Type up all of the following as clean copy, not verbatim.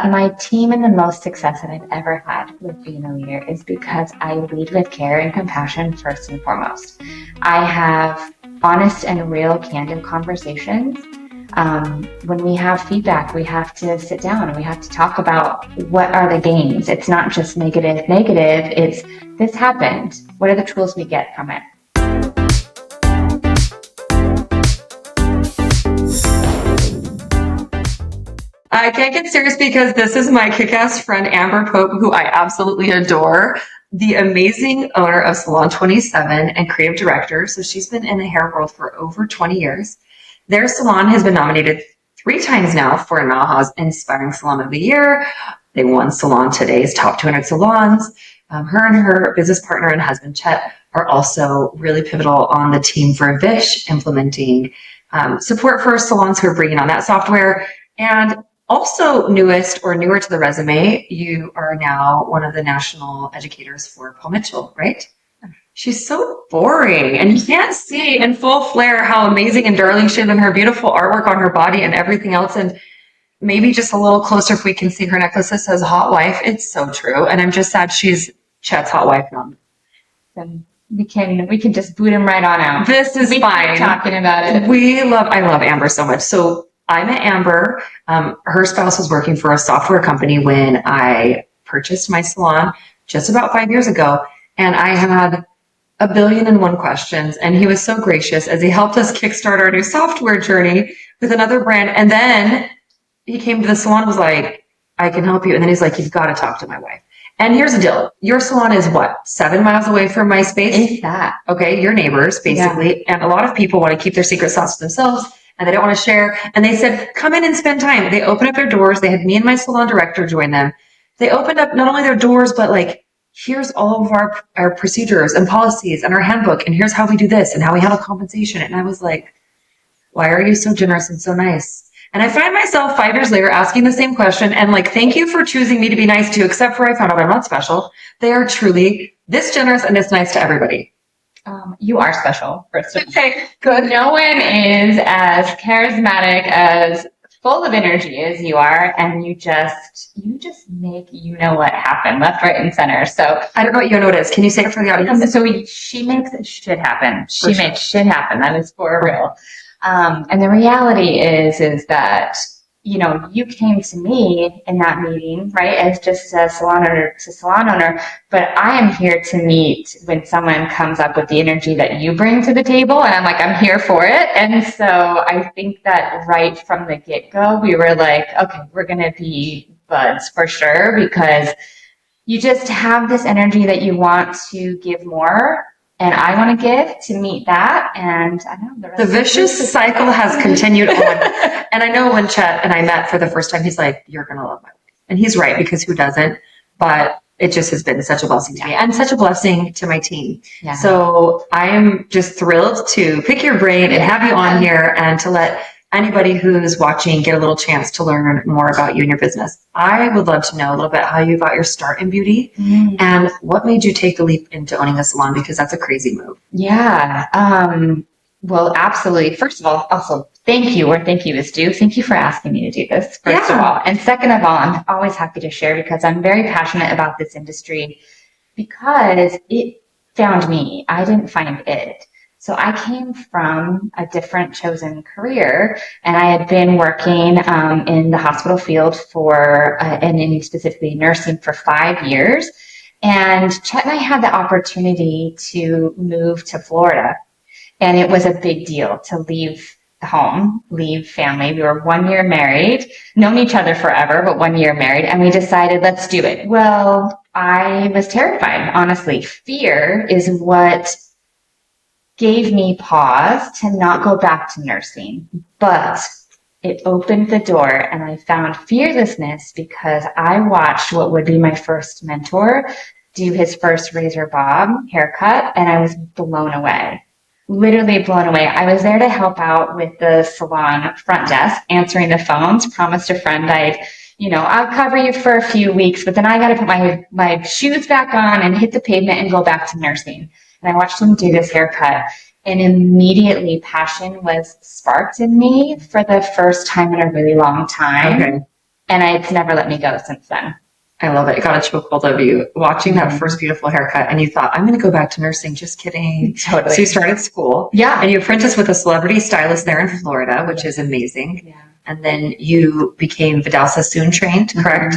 My team and the most success that I've ever had with being a leader is because I lead with care and compassion first and foremost. I have honest and real, candid conversations. When we have feedback, we have to sit down and we have to talk about what are the gains. It's not just negative. It's this happened. What are the tools we get from it? I can't get serious because this is my kick-ass friend, Amber Pope, who I absolutely adore, the amazing owner of Salon 27 and creative director. So she's been in the hair world for over 20 years. Their salon has been nominated 3 times now for NAHA's Inspiring Salon of the Year. They won Salon Today's Top 200 Salons. Her and her business partner and husband, Chet, are also really pivotal on the team for Vish, implementing support for salons who are bringing on that software. And also newest or newer to the resume, you are now one of the national educators for Paul Mitchell, right? She's so boring, and you can't see in full flare how amazing and darling she is and her beautiful artwork on her body and everything else. And maybe just a little closer if we can see her necklace that says hot wife. It's so true. And I'm just sad she's Chet's hot wife now. Then we can just boot him right on out. This is fine. Talking about it. I love Amber so much. So I met Amber. Her spouse was working for a software company when I purchased my salon just about 5 years ago. And I had 1,000,000,001 questions. And he was so gracious as he helped us kickstart our new software journey with another brand. And then he came to the salon and was like, I can help you. And then he's like, you've got to talk to my wife. And here's the deal. Your salon is what? 7 miles away from my space? Is that? Okay, your neighbors, basically. Yeah. And a lot of people want to keep their secret sauce to themselves and they don't want to share. And they said, come in and spend time. They opened up their doors. They had me and my salon director join them. They opened up not only their doors, but like, here's all of our procedures and policies and our handbook. And here's how we do this and how we handle compensation. And I was like, why are you so generous and so nice? And I find myself 5 years later asking the same question and like, thank you for choosing me to be nice to, except for I found out I'm not special. They are truly this generous and this nice to everybody. You are special, first of all. Okay, good. No one is as charismatic, as full of energy as you are, and you just make what happen left, right, and center. So I don't know what you know it is. Can you say it for the audience? So she makes shit happen. She makes shit happen. That is for real. And the reality is that, you came to me in that meeting, right, as just a salon owner, but I am here to meet when someone comes up with the energy that you bring to the table, and I'm like, I'm here for it. And so I think that right from the get-go, we were like, okay, we're going to be buds for sure, because you just have this energy that you want to give more. And I want to give to meet that. And I know the vicious cycle has continued on. And I know when Chet and I met for the first time, he's like, you're going to love my wife. And he's right, because who doesn't? But it just has been such a blessing to me and such a blessing to my team. Yeah. So I am just thrilled to pick your brain and have you on here and to let anybody who's watching get a little chance to learn more about you and your business. I would love to know a little bit how you got your start in beauty and what made you take the leap into owning a salon, because that's a crazy move. Yeah. Well, absolutely. First of all, also thank you is due. Thank you for asking me to do this, first of all. And second of all, I'm always happy to share because I'm very passionate about this industry because it found me. I didn't find it. So I came from a different chosen career, and I had been working in the hospital field and in specifically nursing for 5 years. And Chet and I had the opportunity to move to Florida, and it was a big deal to leave home, leave family. We were 1 year married, known each other forever, but 1 year married, and we decided, let's do it. Well, I was terrified, honestly. Fear is what gave me pause to not go back to nursing, but it opened the door and I found fearlessness because I watched what would be my first mentor do his first razor bob haircut, and I was blown away. Literally blown away. I was there to help out with the salon front desk, answering the phones, promised a friend I'll cover you for a few weeks, but then I got to put my shoes back on and hit the pavement and go back to nursing. And I watched him do this haircut, and immediately passion was sparked in me for the first time in a really long time. Okay. And it's never let me go since then. I love it. It got a chokehold of you watching that first beautiful haircut, and you thought, I'm going to go back to nursing. Just kidding. Totally. So you started school. Yeah. And you apprenticed with a celebrity stylist there in Florida, which is amazing. Yeah. And then you became Vidal Sassoon trained, correct?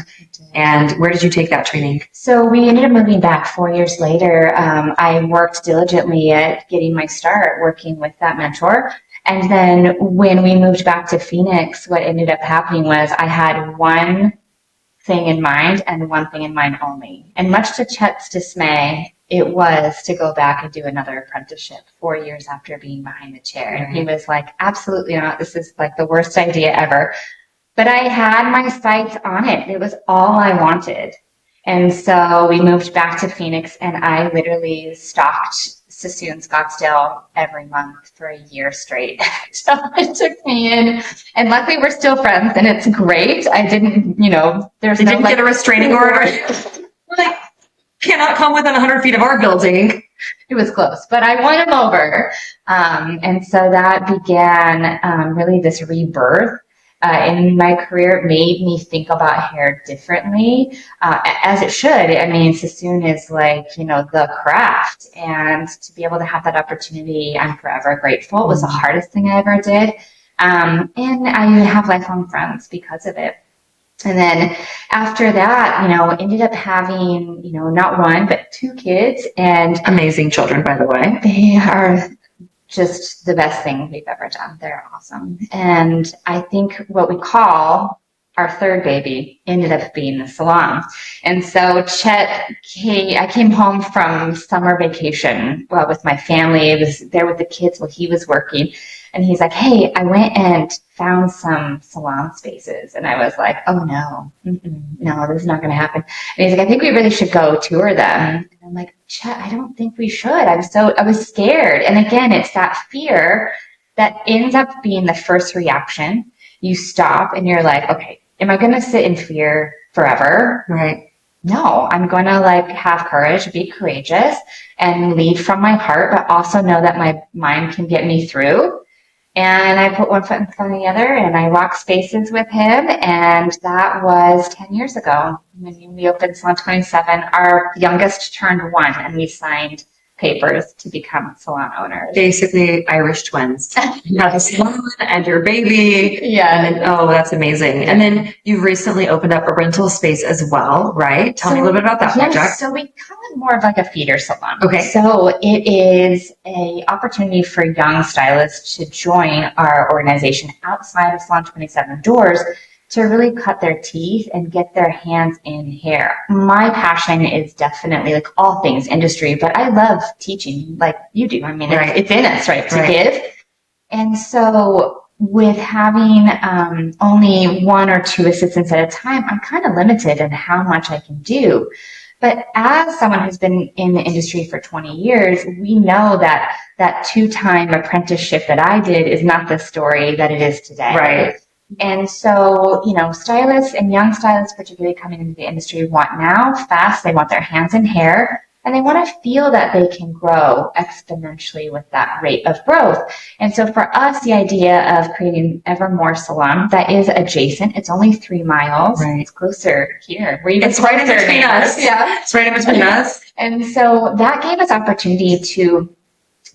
And where did you take that training? So we ended up moving back 4 years later. I worked diligently at getting my start working with that mentor. And then when we moved back to Phoenix, what ended up happening was I had one thing in mind and one thing in mind only. And much to Chet's dismay, it was to go back and do another apprenticeship 4 years after being behind the chair. And he was like, absolutely not. This is like the worst idea ever. But I had my sights on it. It was all I wanted. And so we moved back to Phoenix, and I literally stalked Sassoon Scottsdale every month for a year straight. So it took me in, and luckily we're still friends, and it's great. I didn't, there's You no didn't get a restraining order. Like, cannot come within 100 feet of our building. It was close, but I won him over. And so that began really this rebirth. In my career, it made me think about hair differently, as it should. I mean, Sassoon is like, the craft, and to be able to have that opportunity, I'm forever grateful. It was the hardest thing I ever did. And I have lifelong friends because of it. And then after that, ended up having, not one, but 2 kids. And amazing children, by the way. They are just the best thing we've ever done. They're awesome. And I think what we call our third baby ended up being the Salon. And so I came home from summer vacation with my family. I was there with the kids while he was working. And he's like, hey, I went and found some salon spaces. And I was like, oh, no, no, this is not going to happen. And he's like, I think we really should go tour them. And I'm like, Chet, I don't think we should. I was scared. And again, it's that fear that ends up being the first reaction. You stop and you're like, okay, am I going to sit in fear forever? Right. No, I'm going to have courage, be courageous, and lead from my heart, but also know that my mind can get me through. And I put one foot in front of the other, and I walked spaces with him. And that was 10 years ago when we opened Salon 27. Our youngest turned 1, and we signed papers to become salon owners. Basically, Irish twins. You have a salon and your baby. Yeah. And that's amazing. Yeah. And then you've recently opened up a rental space as well, right? Tell me a little bit about that project. So we call it more of like a feeder salon. Okay. So it is an opportunity for young stylists to join our organization outside of Salon 27 doors to really cut their teeth and get their hands in hair. My passion is definitely all things industry, but I love teaching like you do. I mean, right. It's in us, right, to give. And so with having only 1 or 2 assistants at a time, I'm kind of limited in how much I can do. But as someone who's been in the industry for 20 years, we know that that 2-time apprenticeship that I did is not the story that it is today. Right. And so, stylists and young stylists, particularly coming into the industry, want now fast. They want their hands in hair, and they want to feel that they can grow exponentially with that rate of growth. And so for us, the idea of creating Evermore Salon that is adjacent, it's only 3 miles. Right. It's closer here. It's right in between us. Yeah. It's right in between us. And so that gave us opportunity to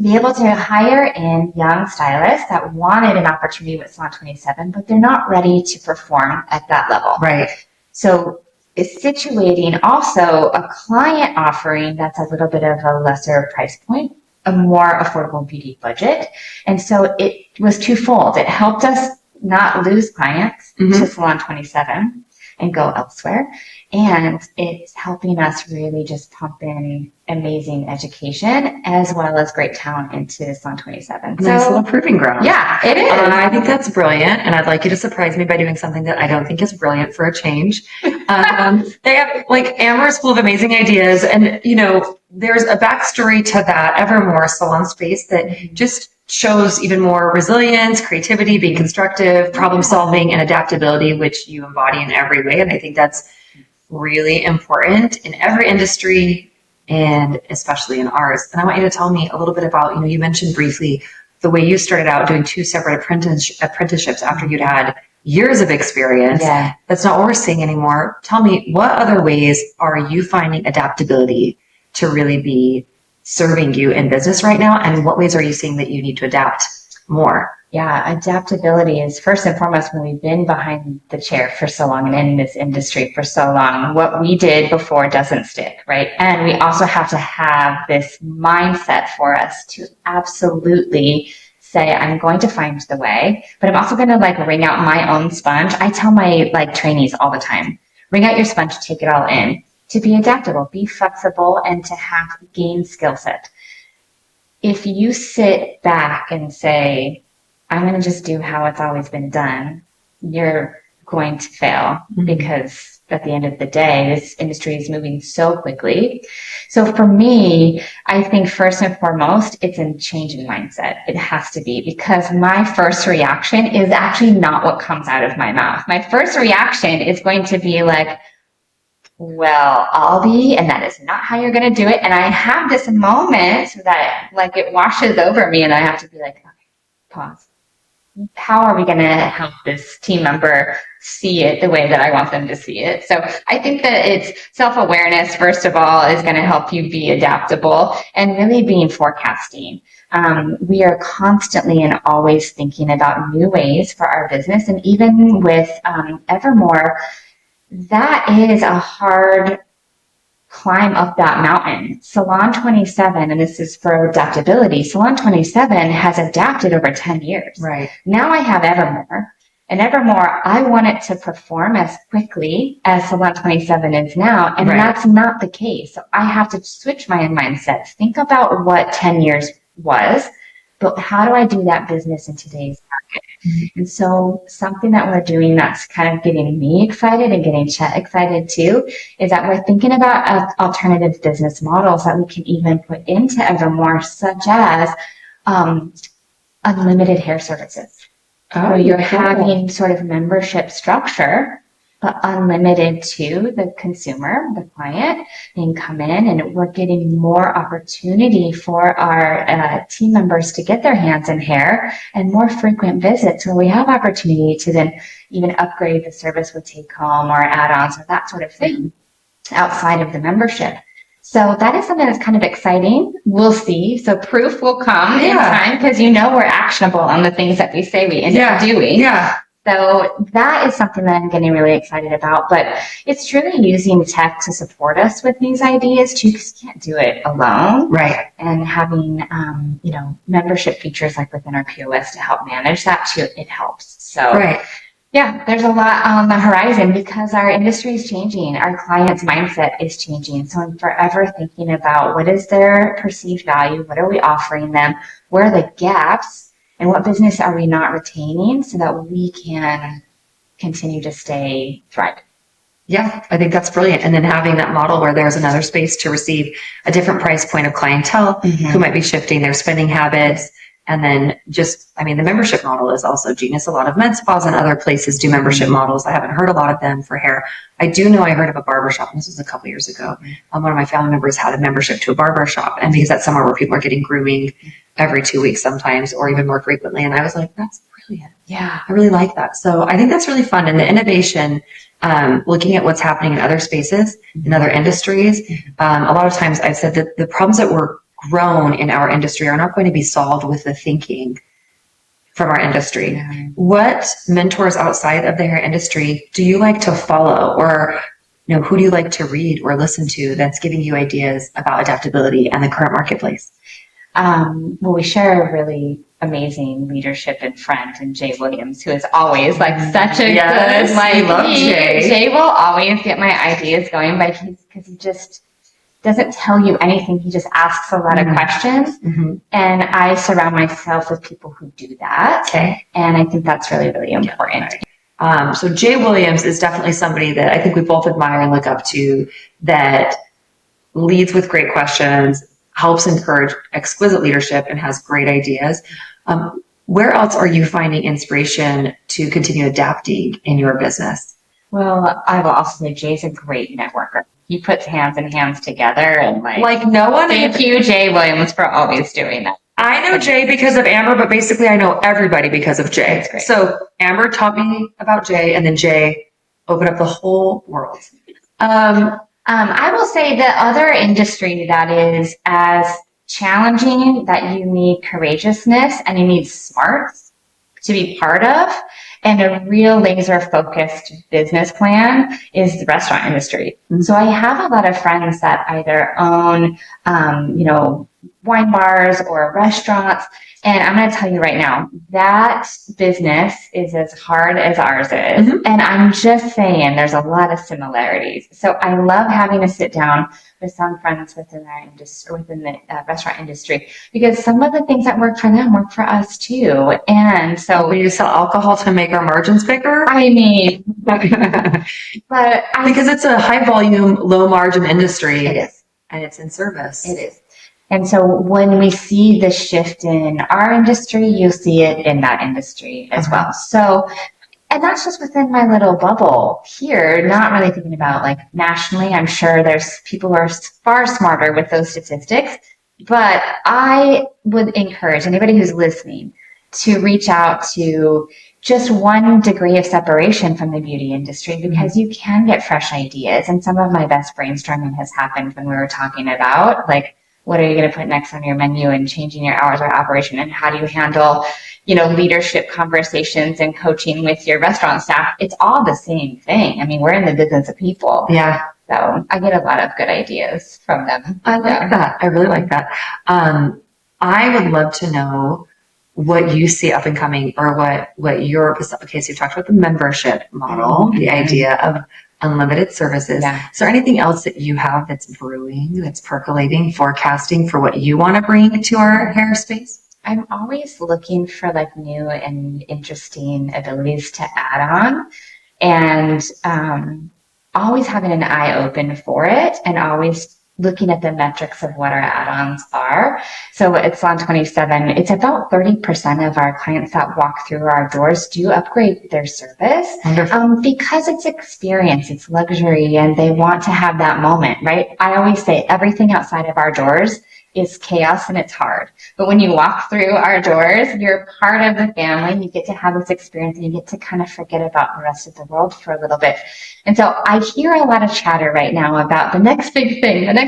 be able to hire in young stylists that wanted an opportunity with Salon 27, but they're not ready to perform at that level. Right. So it's situating also a client offering that's a little bit of a lesser price point, a more affordable beauty budget. And so it was twofold. It helped us not lose clients to Salon 27 and go elsewhere. And it's helping us really just pump in amazing education as well as great talent into Salon 27. Nice little proving ground. Yeah, it is. I think that's brilliant. And I'd like you to surprise me by doing something that I don't think is brilliant for a change. They have, Amber is full of amazing ideas. And, there's a backstory to that Evermore salon space that just shows even more resilience, creativity, being constructive, problem solving, and adaptability, which you embody in every way. And I think that's really important in every industry and especially in ours. And I want you to tell me a little bit about, you mentioned briefly the way you started out doing 2 separate apprenticeships after you'd had years of experience. Yeah. That's not what we're seeing anymore. Tell me, what other ways are you finding adaptability to really be serving you in business right now? And what ways are you seeing that you need to adapt more? Yeah, adaptability is first and foremost when we've been behind the chair for so long and in this industry for so long. What we did before doesn't stick, right? And we also have to have this mindset for us to absolutely say, I'm going to find the way, but I'm also going to like wring out my own sponge. I tell my like trainees all the time, wring out your sponge, take it all in, to be adaptable, be flexible, and to have gain skill set. If you sit back and say, I'm going to just do how it's always been done, you're going to fail because at the end of the day, this industry is moving so quickly. So for me, I think first and foremost, it's a change in mindset. It has to be, because my first reaction is actually not what comes out of my mouth. My first reaction is going to be like, well, I'll be, and that is not how you're going to do it. And I have this moment that like it washes over me and I have to be like, okay, pause. How are we going to help this team member see it the way that I want them to see it? So I think that it's self-awareness, first of all, is going to help you be adaptable, and really being forecasting. We are constantly and always thinking about new ways for our business. And even with Evermore, that is a hard climb up that mountain. Salon 27, and this is for adaptability, Salon 27 has adapted over 10 years. Right. Now I have Evermore, and Evermore, I want it to perform as quickly as Salon 27 is now, and that's not the case. So I have to switch my mindset, think about what 10 years was, but how do I do that business in today's market? And so something that we're doing that's kind of getting me excited and getting Chet excited too is that we're thinking about alternative business models that we can even put into Evermore, such as unlimited hair services. So you're having sort of membership structure, but unlimited to the consumer, the client. They can come in and we're getting more opportunity for our team members to get their hands in hair, and more frequent visits where we have opportunity to then even upgrade the service with take home or add-ons or that sort of thing outside of the membership. So that is something that's kind of exciting. We'll see. So proof will come in time, because we're actionable on the things that we say we end up doing. Yeah. So that is something that I'm getting really excited about. But it's truly using tech to support us with these ideas too, because you can't do it alone. Right. And having, membership features like within our POS to help manage that too, it helps. So yeah, there's a lot on the horizon because our industry is changing. Our clients' mindset is changing. So I'm forever thinking about what is their perceived value? What are we offering them? Where are the gaps? And what business are we not retaining so that we can continue to stay thriving? Yeah, I think that's brilliant. And then having that model where there's another space to receive a different price point of clientele who might be shifting their spending habits. And then the membership model is also genius. A lot of med spas and other places do membership models. I haven't heard a lot of them for hair. I do know I heard of a barbershop, and this was a couple years ago. One of my family members had a membership to a barbershop, and because that's somewhere where people are getting grooming every 2 weeks sometimes, or even more frequently. And I was like, that's brilliant. Yeah, I really like that. So I think that's really fun. And the innovation, looking at what's happening in other spaces, in other industries. A lot of times I've said that the problems that were grown in our industry are not going to be solved with the thinking from our industry. What mentors outside of the hair industry do you like to follow, or who do you like to read or listen to that's giving you ideas about adaptability and the current marketplace? Well, we share a really amazing leadership and friend in Jay Williams, who is always like such a good, love Jay. Jay will always get my ideas going, but because he just doesn't tell you anything. He just asks a lot of questions. And I surround myself with people who do that. Okay. And I think that's really, really important. So Jay Williams is definitely somebody that I think we both admire and look up to, that leads with great questions, helps encourage exquisite leadership, and has great ideas. Where else are you finding inspiration to continue adapting in your business? Well, I will also say Jay's a great networker. He puts hands and hands together, and like no one. Thank you, Jay Williams, for always doing that. I know Jay because of Amber, but basically I know everybody because of Jay. That's great. So Amber taught me about Jay, and then Jay opened up the whole world. I will say the other industry that is as challenging that you need courageousness and you need smarts to be part of and a real laser focused business plan is the restaurant industry. Mm-hmm. So I have a lot of friends that either own, wine bars or restaurants. And I'm going to tell you right now, that business is as hard as ours is. Mm-hmm. And I'm just saying there's a lot of similarities. So I love having to sit down with some friends within our industry, within the restaurant industry, because some of the things that work for them work for us too. And so we sell alcohol to make our margins bigger. I mean, because it's a high volume, low margin industry. It is. And it's in service. It is. And so when we see the shift in our industry, you'll see it in that industry as well. So, and that's just within my little bubble here, not really thinking about like nationally. I'm sure there's people who are far smarter with those statistics, but I would encourage anybody who's listening to reach out to just 1 degree of separation from the beauty industry, because you can get fresh ideas. And some of my best brainstorming has happened when we were talking about like, what are you going to put next on your menu and changing your hours of operation, and how do you handle, leadership conversations and coaching with your restaurant staff? It's all the same thing. I mean, we're in the business of people. Yeah. So I get a lot of good ideas from them. I like that. I really like that. I would love to know what you see up and coming, or what your, okay, so you talked about the membership model, the idea of unlimited services. Yeah. Is there anything else that you have that's brewing, that's percolating, forecasting for what you want to bring to our hair space? I'm always looking for like new and interesting abilities to add on, and always having an eye open for it, and always looking at the metrics of what our add-ons are. So at Salon 27, it's about 30% of our clients that walk through our doors do upgrade their service, because it's experience, it's luxury, and they want to have that moment, right? I always say everything outside of our doors is chaos and it's hard. But when you walk through our doors, you're part of the family. You get to have this experience and you get to kind of forget about the rest of the world for a little bit. And so I hear a lot of chatter right now about the next big thing, and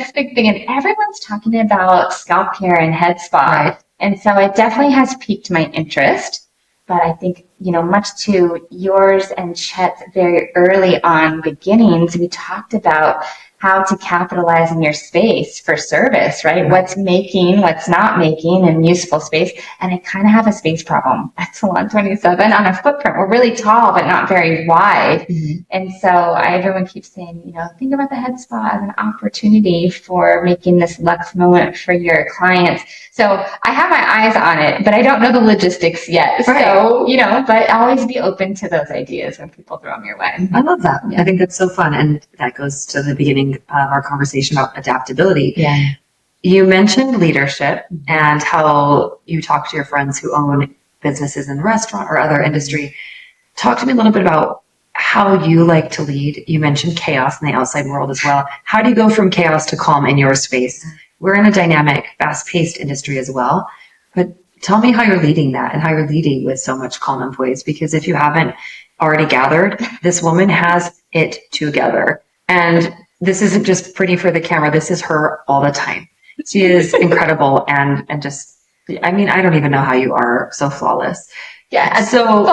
everyone's talking about scalp care and head spa. Right. And so it definitely has piqued my interest. But I think, much to yours and Chet's very early on beginnings, we talked about how to capitalize in your space for service, right? What's making, what's not making, and useful space. And I kind of have a space problem at Salon 27 on a footprint. We're really tall, but not very wide. Mm-hmm. And so everyone keeps saying, think about the head spa as an opportunity for making this luxe moment for your clients. So I have my eyes on it, but I don't know the logistics yet. Right. So, but always be open to those ideas when people throw them your way. I love that. Yeah. I think that's so fun. And that goes to the beginning of our conversation about adaptability. Yeah. You mentioned leadership and how you talk to your friends who own businesses in the restaurant or other industry. Talk to me a little bit about how you like to lead. You mentioned chaos in the outside world as well. How do you go from chaos to calm in your space? We're in a dynamic, fast-paced industry as well. But tell me how you're leading that and how you're leading with so much calm employees. Because if you haven't already gathered, this woman has it together. And this isn't just pretty for the camera. This is her all the time. She is incredible and just, I don't even know how you are so flawless. Yeah. So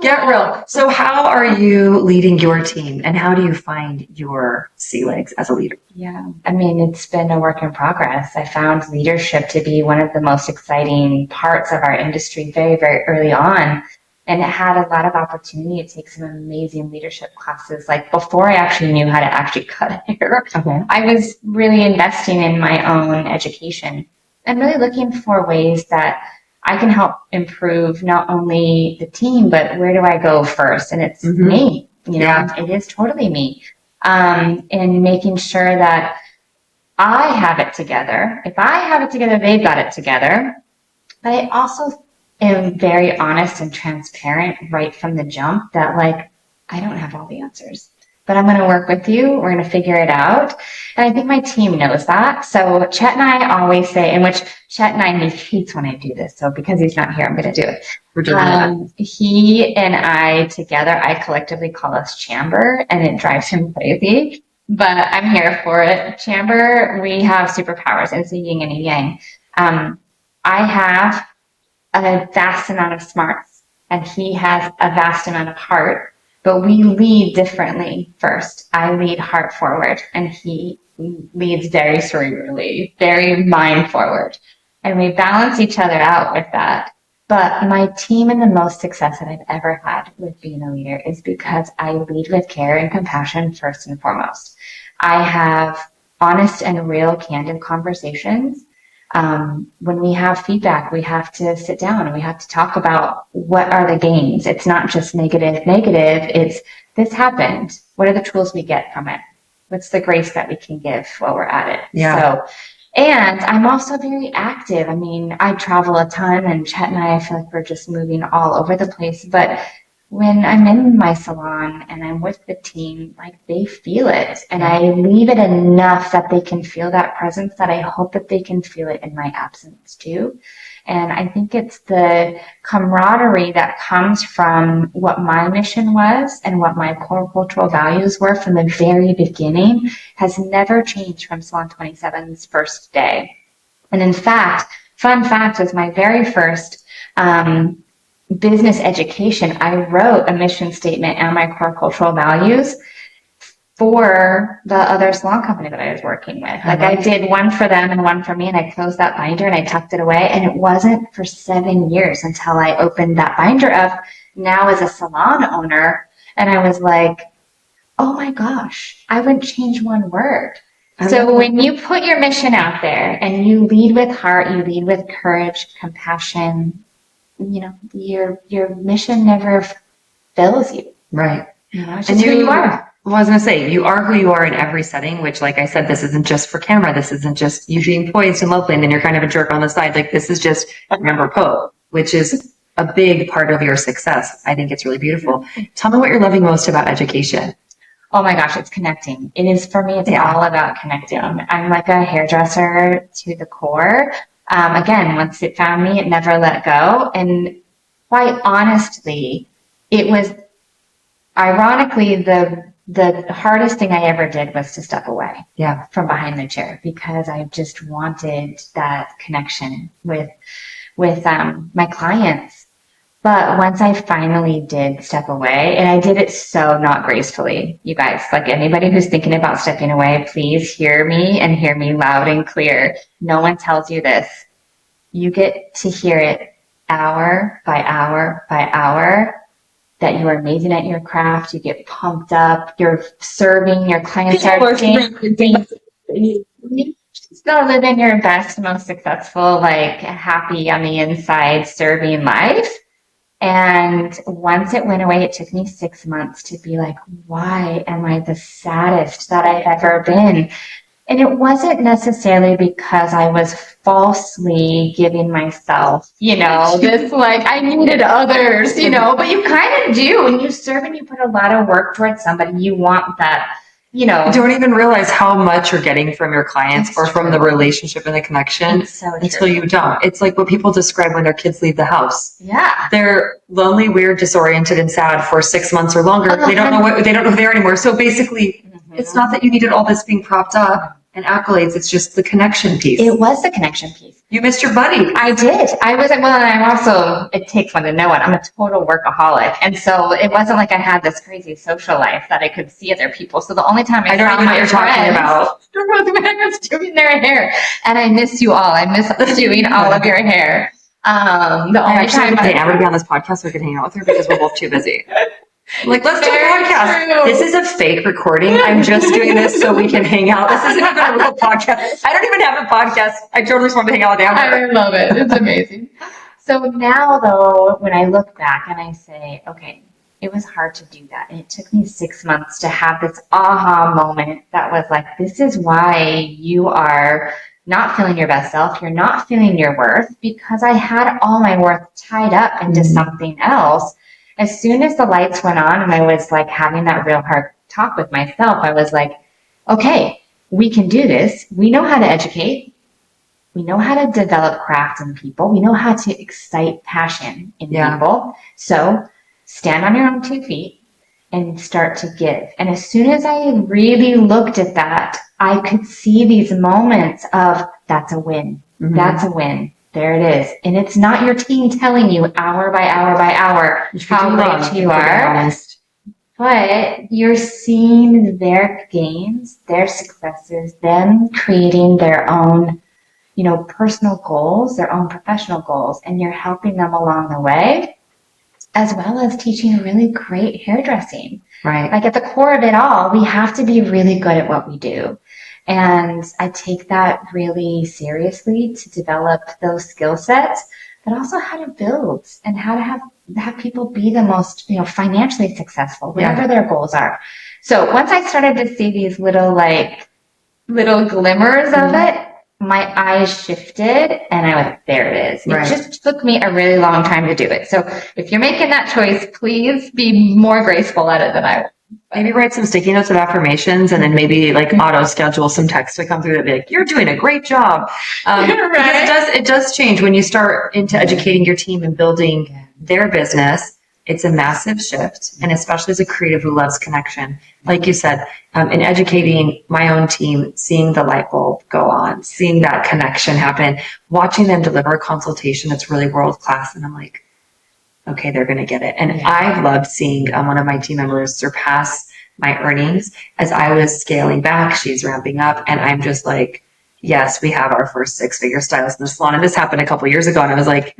get real. So how are you leading your team, and how do you find your sea legs as a leader? Yeah. It's been a work in progress. I found leadership to be one of the most exciting parts of our industry very, very early on. And it had a lot of opportunity to take some amazing leadership classes. Like before I actually knew how to actually cut hair, I was really investing in my own education and really looking for ways that I can help improve not only the team, but where do I go first? And it's me, It is totally me. And making sure that I have it together. If I have it together, they've got it together. But I also am very honest and transparent right from the jump that I don't have all the answers, but I'm going to work with you. We're going to figure it out. And I think my team knows that. So Chet and I always say, in which Chet and I, he hates when I do this. So because he's not here, I'm going to do it. We're doing that. He and I together, I collectively call us Chamber, and it drives him crazy. But I'm here for it. Chamber, we have superpowers. It's a yin and a yang. I have a vast amount of smarts, and he has a vast amount of heart. But we lead differently first. I lead heart forward, and he leads very cerebrally, very mind forward. And we balance each other out with that. But my team and the most success that I've ever had with being a leader is because I lead with care and compassion first and foremost. I have honest and real, candid conversations. When we have feedback, we have to sit down and we have to talk about what are the gains. It's not just negative. It's this happened. What are the tools we get from it? What's the grace that we can give while we're at it? Yeah. So, and I'm also very active. I mean, I travel a ton, and Chet and I feel like we're just moving all over the place. But when I'm in my salon and I'm with the team, like they feel it, and I leave it enough that they can feel that presence, that I hope that they can feel it in my absence too. And I think it's the camaraderie that comes from what my mission was and what my core cultural values were from the very beginning has never changed from Salon 27's first day. And in fact, fun fact, was my very first business education, I wrote a mission statement and my core cultural values for the other salon company that I was working with. Like I did one for them and one for me, and I closed that binder and I tucked it away. And it wasn't for 7 years until I opened that binder up now as a salon owner. And I was like, oh my gosh, I wouldn't change one word. So when you put your mission out there and you lead with heart, you lead with courage, compassion, you know, your mission never fails you. Right. You know, it's just who you are. Well, I was going to say, you are who you are in every setting, which, like I said, this isn't just for camera. This isn't just you being poised and lovely, and then you're kind of a jerk on the side. Like, this is just Amber Pope, which is a big part of your success. I think it's really beautiful. Tell me what you're loving most about education. Oh my gosh, it's connecting. It is, for me, it's all about connecting. I'm like a hairdresser to the core. Again, once it found me, it never let go. And quite honestly, it was ironically the hardest thing I ever did was to step away from behind the chair, because I just wanted that connection with my clients. But once I finally did step away, and I did it so not gracefully, you guys, like anybody who's thinking about stepping away, please hear me and hear me loud and clear. No one tells you this. You get to hear it hour by hour by hour, that you are amazing at your craft. You get pumped up. You're serving your clients. You just gotta live in your best, most successful, like happy on the inside serving life. And once it went away, it took me 6 months to be like, why am I the saddest that I've ever been? And it wasn't necessarily because I was falsely giving myself, you know, this like I needed others, you know, but you kind of do. When you serve and you put a lot of work towards somebody, you want that, you know. You don't even realize how much you're getting from your clients or from the relationship and the connection until you don't. It's like what people describe when their kids leave the house. Yeah. They're lonely, weird, disoriented, and sad for 6 months or longer. They don't know who they are anymore. So basically, it's not that you needed all this being propped up and accolades. It's just the connection piece. It was the connection piece. You missed your buddy. I did. I was, well, and I'm also, it takes one to know it. I'm a total workaholic. And so it wasn't like I had this crazy social life that I could see other people. So the only time I don't even know what you're talking about. was when I was doing their hair. And I miss you all. I miss doing all of your hair. The only time I'm going to be on this podcast so I can hang out with her, because we're both too busy. Like, let's do a podcast. True. This is a fake recording. I'm just doing this so we can hang out. This isn't even a real podcast. I don't even have a podcast. I totally just want to hang out with Amber. I love it. It's amazing. So now, though, when I look back and I say, okay, it was hard to do that. And it took me 6 months to have this aha moment that was like, this is why you are not feeling your best self. You're not feeling your worth, because I had all my worth tied up into something else. As soon as the lights went on and I was like having that real hard talk with myself, I was like, okay, we can do this. We know how to educate. We know how to develop craft in people. We know how to excite passion in people. So stand on your own 2 feet and start to give. And as soon as I really looked at that, I could see these moments of that's a win. That's a win. There it is. And it's not your team telling you hour by hour by hour how great you are, but you're seeing their gains, their successes, them creating their own, personal goals, their own professional goals, and you're helping them along the way, as well as teaching really great hairdressing. Right. Like at the core of it all, we have to be really good at what we do. And I take that really seriously to develop those skill sets, but also how to build and how to have people be the most, financially successful, whatever their goals are. So once I started to see these little glimmers of it, my eyes shifted and I went, there it is. It just took me a really long time to do it. So if you're making that choice, please be more graceful at it than I was. Maybe write some sticky notes of affirmations and then maybe auto schedule some text to come through that be like, you're doing a great job. Because it does change when you start into educating your team and building their business. It's a massive shift. And especially as a creative who loves connection, like you said, in educating my own team, seeing the light bulb go on, seeing that connection happen, watching them deliver a consultation that's really world class. And I'm like, okay, they're going to get it. And I've loved seeing one of my team members surpass my earnings as I was scaling back. She's ramping up. And I'm just like, yes, we have our first 6-figure stylist in the salon. And this happened a couple of years ago. And I was like,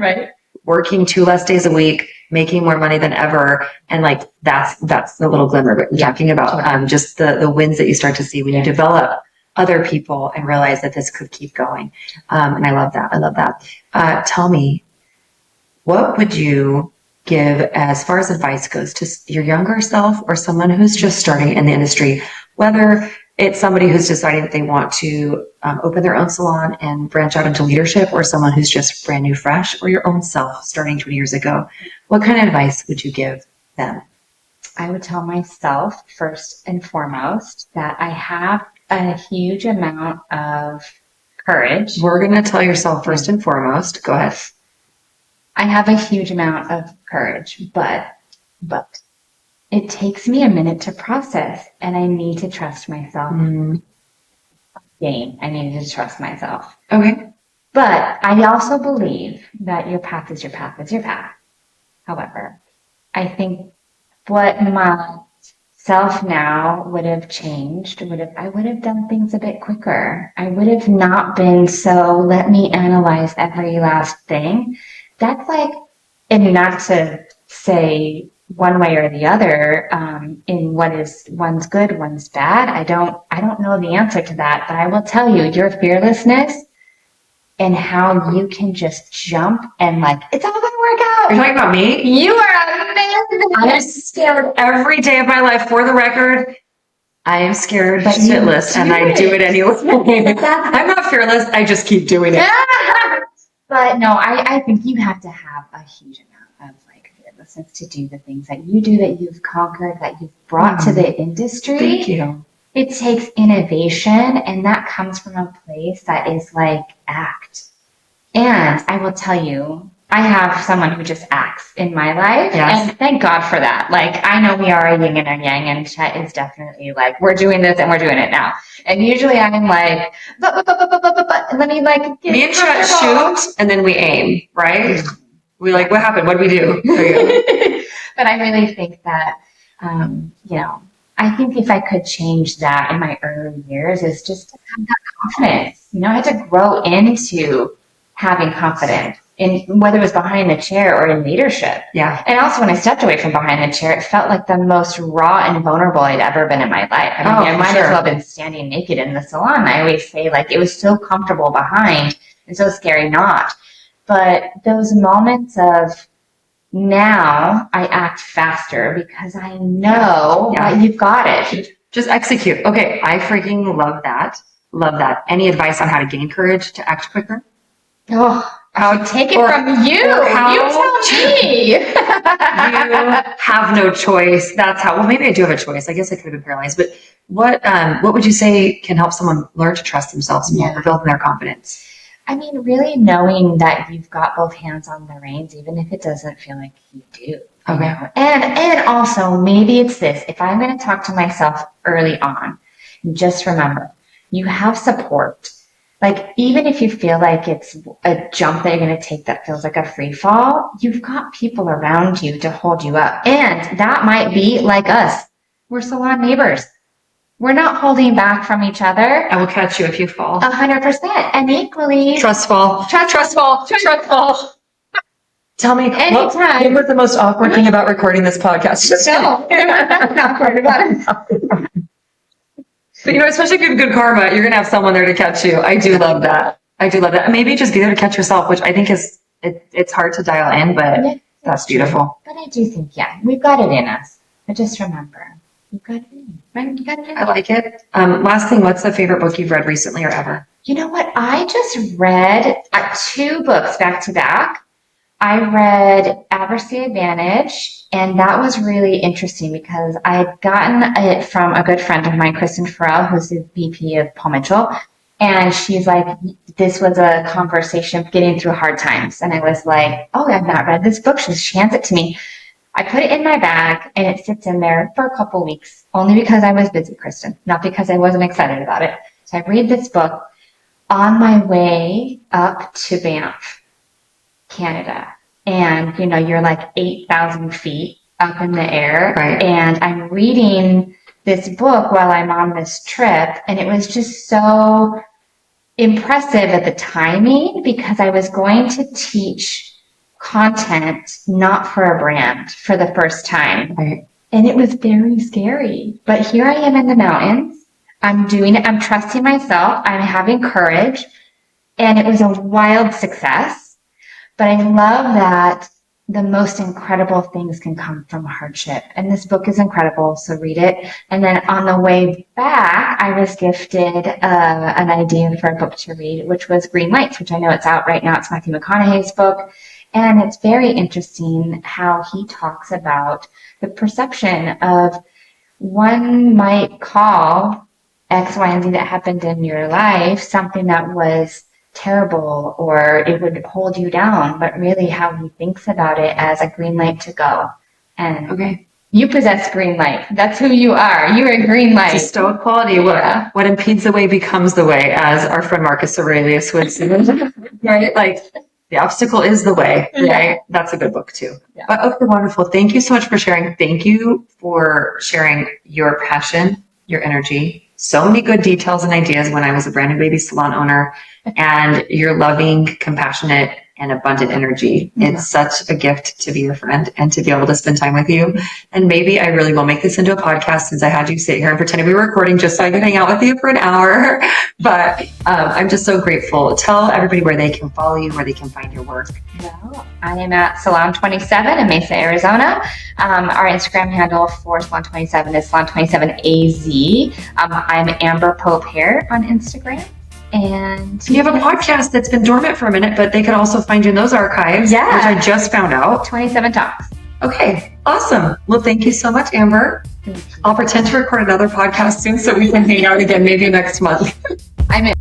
working 2 less days a week, making more money than ever. And that's the little glimmer that we're talking about. Just the wins that you start to see when you develop other people and realize that this could keep going. And I love that. Tell me, what would you give as far as advice goes to your younger self or someone who's just starting in the industry, whether it's somebody who's deciding that they want to open their own salon and branch out into leadership, or someone who's just brand new, fresh, or your own self starting 20 years ago? What kind of advice would you give them? I would tell myself first and foremost that I have a huge amount of courage. We're going to tell yourself first and foremost. Go ahead. I have a huge amount of courage, but it takes me a minute to process, and I need to trust myself. I needed to trust myself. Okay. But I also believe that your path is your path is your path. However, I think what my self now would have changed, I would have done things a bit quicker. I would have not been so, let me analyze every last thing. That's and not to say one way or the other, in what is one's good, one's bad. I don't know the answer to that, but I will tell you, your fearlessness and how you can just jump and it's all gonna work out. You're talking about me? You are amazing. I'm scared every day of my life. For the record, I am scared shitless, and I do it anyway. I'm not fearless. I just keep doing it. But no, I think you have to have a huge amount of fearlessness to do the things that you do, that you've conquered, that you've brought to the industry. Thank you. It takes innovation, and that comes from a place that is act. And I will tell you, I have someone who just acts in my life, and thank God for that. I know we are a yin and a yang, and Chet is definitely we're doing this and we're doing it now. And usually I'm but let me get me and Chet shoot, and then we aim, right? We what happened? What do we do? But I really think that, I think if I could change that in my early years is just to have that confidence. I had to grow into having confidence, in whether it was behind the chair or in leadership. Yeah. And also when I stepped away from behind the chair, it felt like the most raw and vulnerable I'd ever been in my life. I mean, I might as well have been standing naked in the salon. I always say it was so comfortable behind and so scary not. But those moments of, now I act faster because I know that you've got it. Just execute. Okay. I freaking love that. Love that. Any advice on how to gain courage to act quicker? Oh, I'll take it from you. You tell me. You have no choice. That's how. Well, maybe I do have a choice. I guess I could have been paralyzed. But what would you say can help someone learn to trust themselves more or build their confidence? I mean, really knowing that you've got both hands on the reins, even if it doesn't feel like you do. Okay. You know? And also maybe it's this. If I'm going to talk to myself early on, just remember, you have support. Like, even if you feel like it's a jump that you're going to take that feels like a free fall, you've got people around you to hold you up. And that might be like us. We're salon neighbors. We're not holding back from each other. I will catch you if you fall. 100%. And equally, Trustful. Tell me, anytime. what was the most awkward thing about recording this podcast? No, nothing awkward about it. But especially good karma, you're going to have someone there to catch you. I do love that. Maybe just be there to catch yourself, which I think it's hard to dial in, but that's beautiful. But I do think, we've got it in us. But just remember, you've got it in. Right? You got it in. I like it. Last thing, what's the favorite book you've read recently or ever? You know what? I just read 2 books back to back. I read Adversity Advantage, and that was really interesting because I had gotten it from a good friend of mine, Kristen Farrell, who's the VP of Paul Mitchell. And she's like, this was a conversation of getting through hard times. And I was like, oh, I've not read this book. She hands it to me. I put it in my bag, and it sits in there for a couple weeks, only because I was busy, Kristen, not because I wasn't excited about it. So I read this book on my way up to Banff, Canada. And, you're like 8,000 feet up in the air. Right. And I'm reading this book while I'm on this trip. And it was just so impressive at the timing because I was going to teach content not for a brand for the first time. Right. And it was very scary. But here I am in the mountains. I'm doing it. I'm trusting myself. I'm having courage. And it was a wild success. But I love that the most incredible things can come from hardship. And this book is incredible, so read it. And then on the way back, I was gifted an idea for a book to read, which was Green Lights, which I know it's out right now. It's Matthew McConaughey's book. And it's very interesting how he talks about the perception of one might call X, Y, and Z that happened in your life something that was terrible or it would hold you down, but really how he thinks about it as a green light to go. And you possess green light. That's who you are. You're a green light. It's a stoic quality. What impedes the way becomes the way, as our friend Marcus Aurelius would say. Right? Like, the obstacle is the way. Right? Yeah. That's a good book too. Yeah. But okay, wonderful. Thank you so much for sharing. Thank you for sharing your passion, your energy, so many good details and ideas when I was a brand new baby salon owner, and your loving, compassionate, and abundant energy. Mm-hmm. It's such a gift to be your friend and to be able to spend time with you. And maybe I really will make this into a podcast since I had you sit here and pretend we were recording just so I could hang out with you for an hour. But I'm just so grateful. Tell everybody where they can follow you, where they can find your work. Well, I am at Salon 27 in Mesa, Arizona. Our Instagram handle for Salon 27 is Salon27AZ. I'm Amber Pope Hair on Instagram. And you have a podcast that's been dormant for a minute, but they could also find you in those archives, which I just found out. 27 Talks. Okay, awesome. Well, thank you so much, Amber. I'll pretend to record another podcast soon so we can hang out again maybe next month. I'm in.